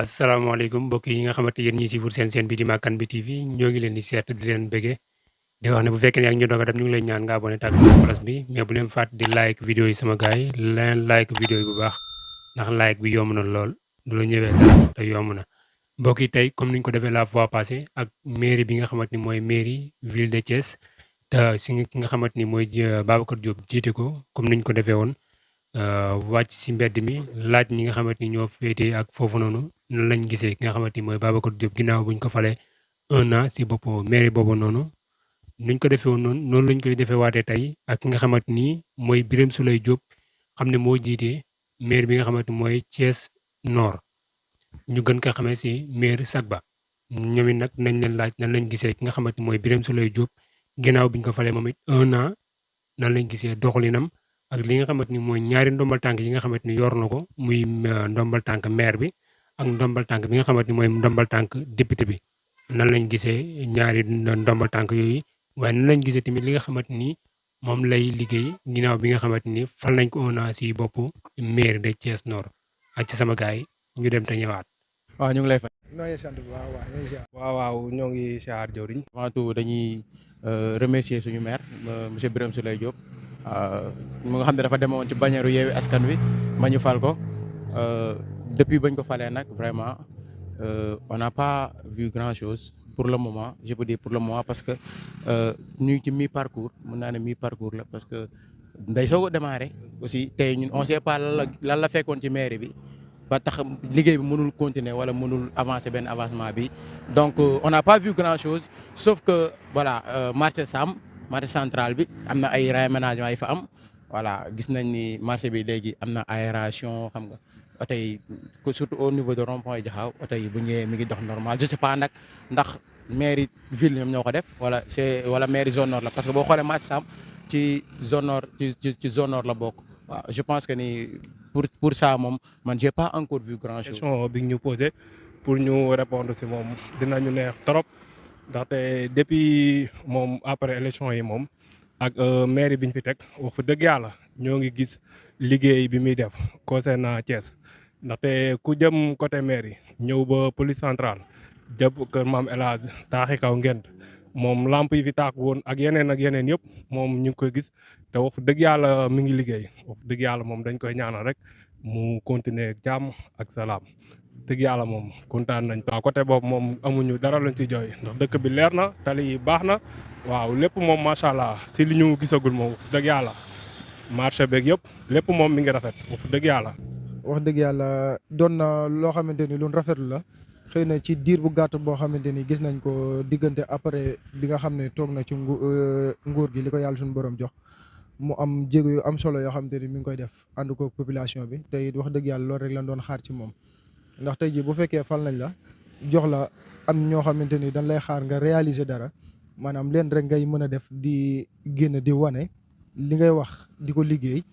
asalaamaaleykum mbokk yi nga xamante yéen ñi si wur seen bi di Makane bi TV ñoo ngi leen di seet di leen bëggee di wax ne bu fekkee ne yaa ngi ñu doog a dem ñu ngi leen ñaan nga abonné tàgg plus bi mais bu leen fàtte di like vidéo yi sama gars yi leen like vidéo yi bu baax ndax like bi yomb na lool du la ñëwee dara te yomb na mbokk yi tey comme ni ñu ko defee la fois passée ak mairie bi nga xamante ni mooy mairie ville de Thiès te si ki nga xamante ni mooy Babacar Diop jiite ko comme ni ñu ko defee woon wàcc si mbedd mi laaj ñi nga xamante ni ñoo féetee ak foofu noonu nan lañ gisee ki nga xamante ni mooy Babacar Diop ginnaaw buñ ko falee 1 an si bopp mairie boobu noonu nuñ ko defee woon noonu lañ koy defee waatee tey ak ki nga xamante ni mooy Birame Souleye Diop xam ne moo jiitee maire bi nga xamante ni mooy Thiès Nord ñu gën ko xamee si maire Sagba ñoom it nag nañ leen laaj nan lañ gisee ki nga xamante ni mooy Birame Souleye Diop ginnaaw biñ ko falee moom it 1 an nan lañ gisee doxalinam ak li nga xamante ni mooy ñaari ndombal tànk yi nga xamante ni yor na ko muy ndombal tànk maire bi ak ndombal tànk bi nga xamante ni mooy ndombal tànk député bi nan lañ gisee ñaari ndombal tànk yooyu waaye nan lañ gisee tamit li nga xamante ni moom lay liggéey ginnaaw bi nga xamante ni fal nañ ko 1 an si boppu maire de Thiès Nord ak ci sama gaay ñu dem te ñëwaat. waaw ñu ngi lay fay. ñoo ngi sant bu baax waaw ñoo ngi ziar. waaw ñoo ngi siyaar jëwriñ. avant tout dañuy remercier suñu maire monsieur Birame Souleye Diop mu nga xam ne dafa demoon ci bannière Yewwi Askan Wi ma ñu fal ko depuis bañ ko falee nag vraiment on n'a pas vu grand chose pour le moment je peux dire pour le moment parce que ñu ngi ci mi parcours mun naa ne mi parcours la parce que nday soog a démarré aussi tey ñun on sait pas lan la fekkoon ci mairie bi ba tax liggéey bi mënul continuer wala mënul avancer benn avancement bi donc on n'a pas vu grand chose sauf que voilà marché Sam marché central bi am na ay réaménagement yi fa am voilà gis nañ ni marché bi léegi am na aération xam nga oto yi surtout au niveau de rond-point Diakhao oto yi bu ñëwee mi ngi dox normal je sais pas nag ndax mairie ville ñoom ñoo ko def wala mairie zone nord la parce que boo xoolee marché Sam ci zone nord ci zone nord la bokk waaw je pense que ni pour ça moom man j'ai pas encore vu grand chose. question bi ñu posé pour ñu répondre si moom dinañu neex trop ndaxte depuis moom après élection yi moom ak mairie bi ñu fi teg wax fa dëgg yàlla ñoo ngi gis liggéey bi muy def concernant Thiès ndaxte ku jëm côté mairie ñëw ba police centrale jëm kër Maam El Hadj taaxi kaw ngent moom lamp yi fi tàkk woon ak yeneen yëpp moom ñu ngi koy gis te wax dëgg yàlla mi ngi liggéey wax dëgg yàlla moom dañ koy ñaanal rek mu continuer jàmm ak salaam dëgg yàlla moom kontaan nañ. waaw côté boobu moom amuñu dara lañ ci jooy ndax dëkk bi leer na tali yi baax na waaw lépp moom macha allah si li ñu gisagul moom wax dëgg yàlla marché beeg yëpp lépp moom mi ngi rafet wax dëgg yàlla. wax dëgg yàlla doon na loo xamante ni lu rafetlu la xëy na ci diir bu gàtt boo xamante ni gis nañ ko diggante après bi nga xam ne toog na ci nguur gi li ko yàlla suñu borom jox mu am jéego yu am solo yoo xamante ni mi ngi koy def ànd ko population bi te it wax dëgg yàlla loolu rek lañ doon xaar ci moom. ndax tey jii bu fekkee fal nañ la jox la am ñoo xamante ni dañ lay xaar nga réaliser dara maanaam leen rek ngay mën a def di génn di wane li ngay wax di ko liggéey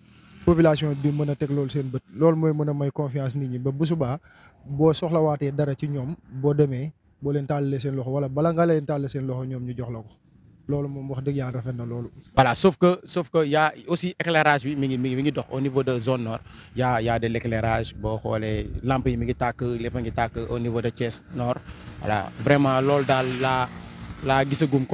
population bi mën a teg loolu seen bët loolu mooy mën a may confiance nit ñi ba bu subaa boo soxlawaatee dara ci ñoom boo demee boo leen tàllalee seen loxo wala bala nga leen tàllal seen loxo ñoom ñu jox la ko loolu moom wax dëgg yàlla rafet na loolu. voilà sauf que y a aussi éclairage bi mi ngi dox au niveau de zone nord y a de l'éclairage boo xoolee lampe yi mi ngi tàkk lépp a ngi tàkk au niveau de Thiès Nord voilà vraiment loolu daal laa gisagum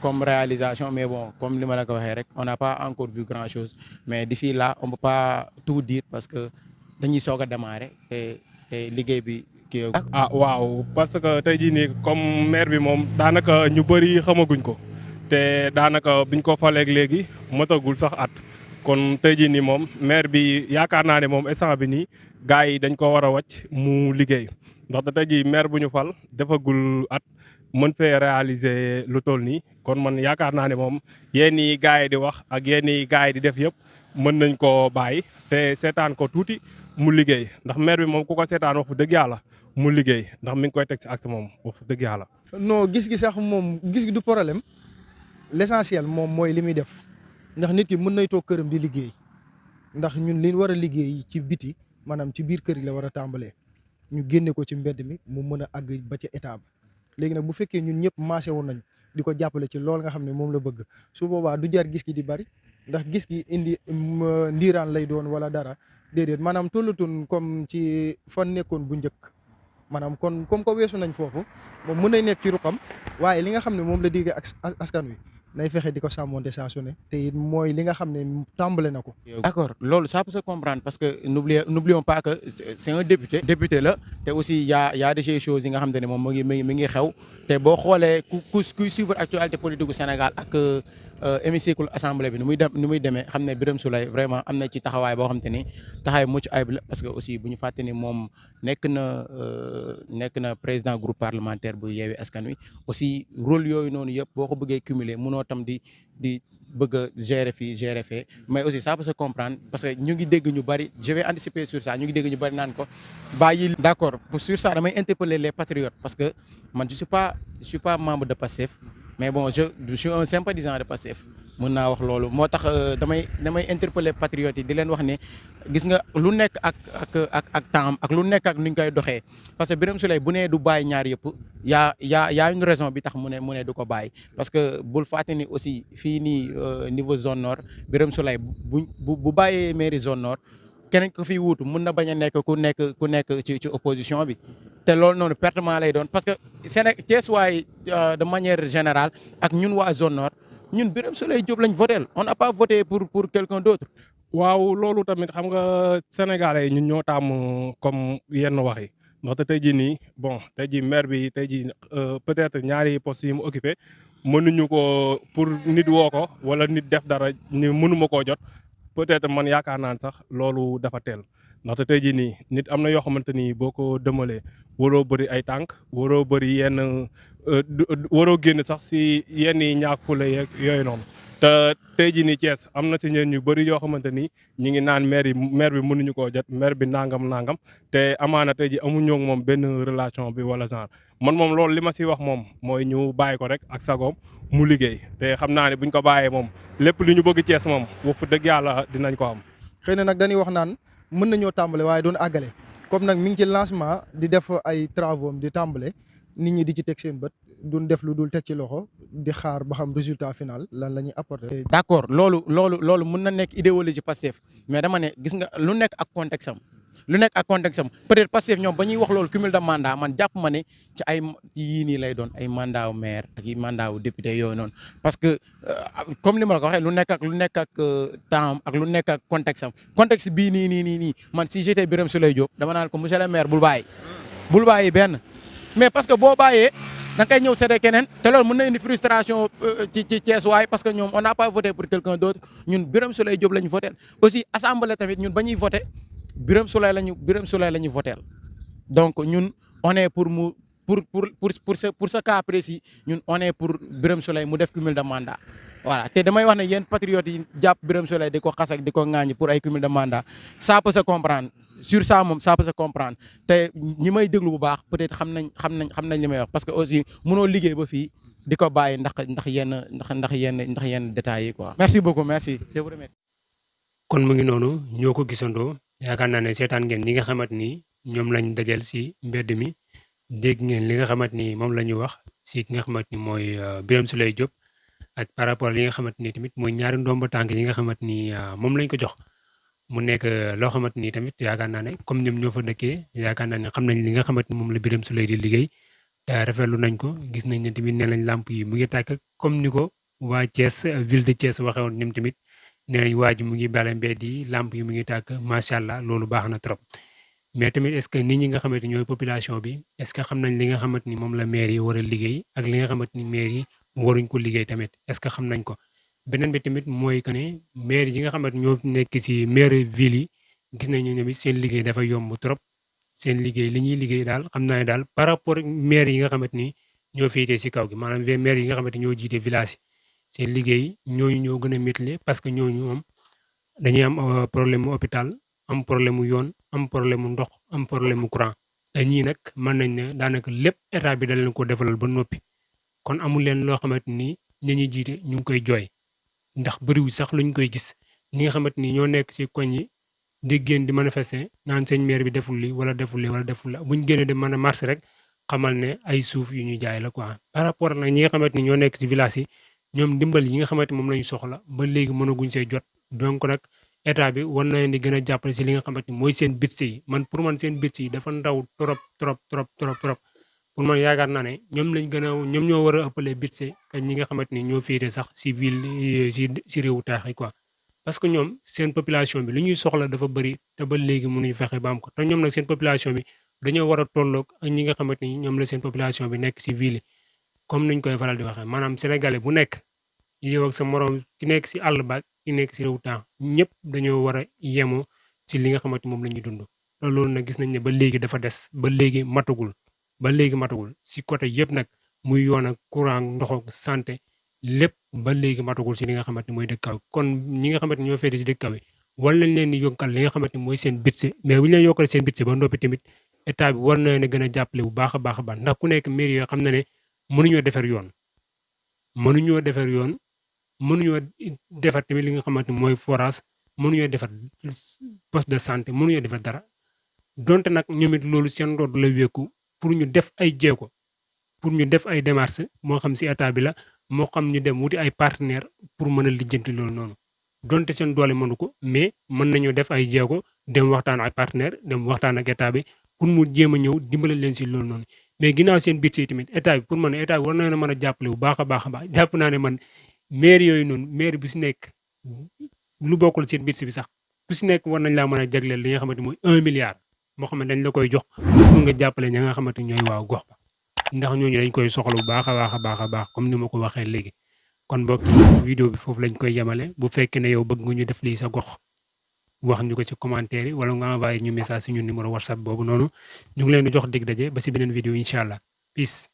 comme réalisation mais bon comme li ma la ko waxee rek on n'a pas encore vu grand chose mais d'ici là on peut pas tout dire parce que dañuy soog a démarrer te liggéey bi. waaw parce que tey jii nii comme maire bi moom daanaka ñu bëri xamaguñ ko te daanaka biñ ko faleeg léegi motagul sax at kon tey jii nii moom maire bi yaakaar naa ne moom instant bi nii gars yi dañ ko war a wàcc mu liggéey ndax tey jii maire bu ñu fal defagul at mën fee réaliser lu toll nii kon man yaakaar naa ne moom yéen i gars yi di wax ak yéen i gars yi di def yëpp mën nañ koo bàyyi te seetaan ko tuuti mu liggéey ndax maire bi moom ku ko seetaan wax fu dëgg yàlla mu liggéey ndax mi ngi koy teg ci acte moom wax dëgg yàlla. non gis gi sax moom gis gi du problème l'essentiel moom mooy li muy def ndax nit ki mën nay toog këram di liggéey ndax ñun li war a liggéey ci biti maanaam ci biir kër yi la war a tàmbalee ñu génne ko ci mbedd mi mu mën a àgg ba ca état ba léegi nag bu fekkee ñun ñëpp marché woon nañ di ko jàppale ci loolu nga xam ne moom la bëgg su boobaa du jar gis gi di bari ndax gis gi indi ndiiraan lay doon wala dara déedéet maanaam tollatun comme ci fan nekkoon bu njëkk maanaam kon comme ko weesu nañ foofu moom mën nay nekk ci ruqam waaye li nga xam ne moom la digg ak askan wi nay fexe di ko sàmmonte saa su ne te it mooy li nga xam ne tàmbale na ko. D'accord loolu ça peut se comprendre parce que n'oublions pas que c'est un député la te aussi y a des choses yi nga xam ne moom mi ngi xew te boo xoolee kuy suivre actualité politique du Sénégal ak hémicycle assemblée bi ni muy demee xam ne Birame Souleye vraiment am na ci taxawaay boo xam te ni taxawaay mucc ayib la parce que aussi bu ñu fàtte ni moom nekk na président groupe parlementaire bu Yewwi Askan Wi aussi rôle yooyu noonu yëpp boo ko bëggee cumuler mënoo tam di bëgg a gérer fii gérer fee mais aussi ça peut se comprendre parce que ñu ngi dégg ñu bari je vais anticiper sur ça ñu ngi dégg ñu bari naan ko bàyyi. D'accord sur ça damay interpeller les patriotes parce que man je suis pas membre de PASTEF mais bon je suis un sympathisant de PASTEF mën naa wax loolu moo tax damay interpeller patriotes yi di leen wax ne gis nga lu nekk ak temps ak lu nekk ak ni ñu koy doxee parce que Birame Souleye bu nee du bàyyi ñaar yëpp yaa une raison bi tax mu ne du ko bàyyi parce que bul fàtte ni aussi fii nii niveau zone nord Birame Souleye bu bàyyee mairie zone nord keneen ko fiy wuutu mun na bañ a nekk ku nekk ci opposition bi te loolu noonu pertement lay doon parce que Thiès waay de manière générale ak ñun waa zone nord ñun Birame Souleye Diop lañ voté on n'a pas voté pour quelqu'un d'autre. waaw loolu tamit xam nga sénégalais ñun ñoo taamu comme yenn wax yi ndaxte tey jii nii bon tey jii maire bi tey jii peut-être ñaari postes yi mu occupé mënuñu ko pour nit woo ko wala nit def dara ni mënuma koo jot peut-être man yaakaar naan sax loolu dafa teel ndaxte tey jii nii nit am na yoo xamante ni boo ko dëmalee waroo bëri ay tànk waroo bëri yenn waroo génn sax si yenn yi ñaak fula yeeg yooyu noonu. te tey jii nii Thiès am na si ñeen ñu bëri yoo xamante ni ñi ngi naan maire bi mënuñu koo jot maire bi nangam te amaana tey ji amuñoo moom benn relation bi wala genre man moom loolu li ma si wax moom mooy ñu bàyyi ko rek ak sagoom mu liggéey te xam naa ne buñ ko bàyyee moom lépp li ñu bëgg Thiès moom wax fu dëgg yàlla dinañ ko am. xëy na nag dañuy wax naan mën nañoo tàmbale waaye doon àggale comme nag mi ngi ci lancement di def ay travaux di tàmbale nit ñi di ci teg seen bët duñ def lu dul teg ci loxo di xaar ba xam résultat final lan la ñuy apporter. D'accord loolu mën na nekk idéologie Pastef mais dama ne gis nga lu nekk ak contexte am peut-être Pastef ñoom ba ñuy wax loolu cumul de mandat man jàpp ma ne ci ay yii nii lay doon ay mandat wu maire ak i mandat wu député yooyu noonu parce que comme li ma la ko waxee lu nekk ak temps ak lu nekk ak contexte am contexte bii nii man si j'étais Birame Souleye Diop dama naan ko monsieur le maire bul bàyyi benn mais parce que boo bàyyee da nga koy ñëw seede keneen te loolu mën na indi frustration ci Thiès waay parce que ñoom on n'a pas voté pour quelqu'un d'autre ñun Birame Souleye Diop la ñu voté aussi assemblée tamit ñun ba ñuy voté Birame Souleye la ñu voté donc ñun on est pour ce cas précis ñun on est pour Birame Souleye mu def cumul de mandat voilà te damay wax ne yéen patriotes yi jàpp Birame Souleye di ko xas ak di ko ŋaañi pour ay cumul de mandat ça peut se comprendre sur ça moom ça peut se comprendre te ñi may déglu bu baax peut-être xam nañ li may wax parce que aussi mënoo liggéey ba fii di ko bàyyi ndax yenn détails yi quoi. merci beaucoup merci je vous remercie. kon mu ngi noonu ñoo ko gisandoo yaakaar naa ne seetaan ngeen ñi nga xamante ni ñoom lañ dajal si mbedd mi dégg ngeen li nga xamante ni moom la ñu wax si ki nga xamante ni mooy Birame Souleye Diop ak par rapport li nga xamante ni tamit mooy ñaari ndomba tànk yi nga xamante ni moom lañ ko jox. mu nekk loo xamante ni tamit yaakaar naa ne comme ñoom ñoo fa dëkkee yaakaar naa ne xam nañ li nga xamante ni moom la Birame Souleye di liggéey te rafetlu nañ ko gis nañ ne tamit nee nañ làmp yi mu ngi tàkk comme ni ko waa Thiès ville de Thiès waxee woon ñoom tamit nee nañ waa ji mu ngi bale mbedd yi làmp yi mu ngi tàkk macha allah loolu baax na trop. mais tamit est-ce que nit ñi nga xamante ni ñooy population bi est-ce que xam nañ li nga xamante ni moom la maire yi war a liggéey ak li nga xamante ni maire yi waruñ ko liggéey tamit est-ce que xam nañ ko. beneen bi tamit mooy que ne maire yi nga xamante ñoo nekk ci maire ville yi gis nañu ne seen liggéey dafa yomb trop seen liggéey li ñuy liggéey daal xam naa ne daal par rapport ak maire yi nga xamante ni ñoo féetee ci kaw gi maanaam maire yi nga xamante ñoo jiite village yi seen liggéey ñooñu ñoo gën a métti parce que ñooñu moom dañuy am problème mu hôpital am problème mu yoon am problème mu ndox am problème mu courant te ñii nag mën nañ ne daanaka lépp état bi da leen ko defalal ba noppi kon amul leen loo xamante ni ñi ñuy jiite ñu ngi koy jooy. ndax bëriwul sax luñ koy gis ñi nga xamante ni ñoo nekk ci koñ yi di génn di manifester naan seen maire bi deful li wala deful li wala deful la buñ génnee di mën a marché rek xamal ne ay suuf yu ñu jaay la quoi. par rapport nag ñi nga xamante ni ñoo nekk ci village yi ñoom ndimbal yi nga xamante moom lañu soxla ba léegi mënaguñ see jot donc nag état bi war na leen di gën a jàppale si li nga xamante ni mooy seen budget yi man pour man seen budget yi dafa ndaw trop trop trop trop trop pour man yaakaar naa ne ñoom lañ gën a ñoom ñoo war a ëppalee budget que ñi nga xamante ni ñoo féete sax si ville si réewu taax yi quoi. parce que ñoom seen population bi lu ñuy soxla dafa bëri te ba léegi mënuñu fexe ba am ko te ñoom nag seen population bi dañoo war a tolloog ak ñi nga xamante ni ñoom la seen population bi nekk si ville yi comme niñ koy faral di waxee maanaam sénégalais bu nekk yow ak sa morom ki nekk si àll ba ki nekk si réewu taax ñëpp dañoo war a yemoo si li nga xamante moom la ñuy dund te loolu nag gis nañ ne ba léegi dafa des ba léegi matagul si côté yëpp nag muy yoon ak courant ndox ak santé lépp ba léegi matagul si li nga xamante ni mooy dëkk kaw kon ñi nga xamante ni ñoo féete si dëkk kaw yi war nañ leen di yokkal li nga xamante ni mooy seen budget mais bu ñu leen yokkal seen budget ba noppi tamit état bi war na leen a gën a jàppale bu baax a baax ndax ku nekk mairie yoo xam na ne mënuñoo defar yoon mënuñoo defar tamit li nga xamante ni mooy forage mënuñoo defar poste de santé mënuñoo defar dara donte nag ñoom it loolu seen ndodd la wékku pour ñu def ay jéego pour ñu def ay démarches moo xam si état bi la moo xam ñu dem wuti ay partenaire pour mën a lijjanti loolu noonu donte seen doole mënu ko mais mën nañoo def ay jéego dem waxtaan ak partenaire dem waxtaan ak état bi pour mu jéem a ñëw dimbale leen si loolu noonu mais ginnaaw seen budget tamit état bi pour man état bi war na mën a jàppale bu baax a baax jàpp naa ne man maire yooyu noonu maire bu si nekk lu bokkul seen budget bi sax bu si nekk war nañ laa mën a jagleel li nga xamante mooy 1 milliard moo xam ne dañ la koy jox pour nga jàppale ña nga xamante ñooy waaw gox ba ndax ñooñu dañ koy soxla bu baax a baax comme ni ma ko waxee léegi kon mbokk yi vidéo bi foofu lañ koy yemale bu fekkee ne yow bëgg nga ñu def lii sa gox wax ñu ko ci commentaire yi wala nga envoyé ñu message si ñu numéro whatsapp boobu noonu ñu ngi leen di jox dig daje ba si beneen vidéo incha allah peace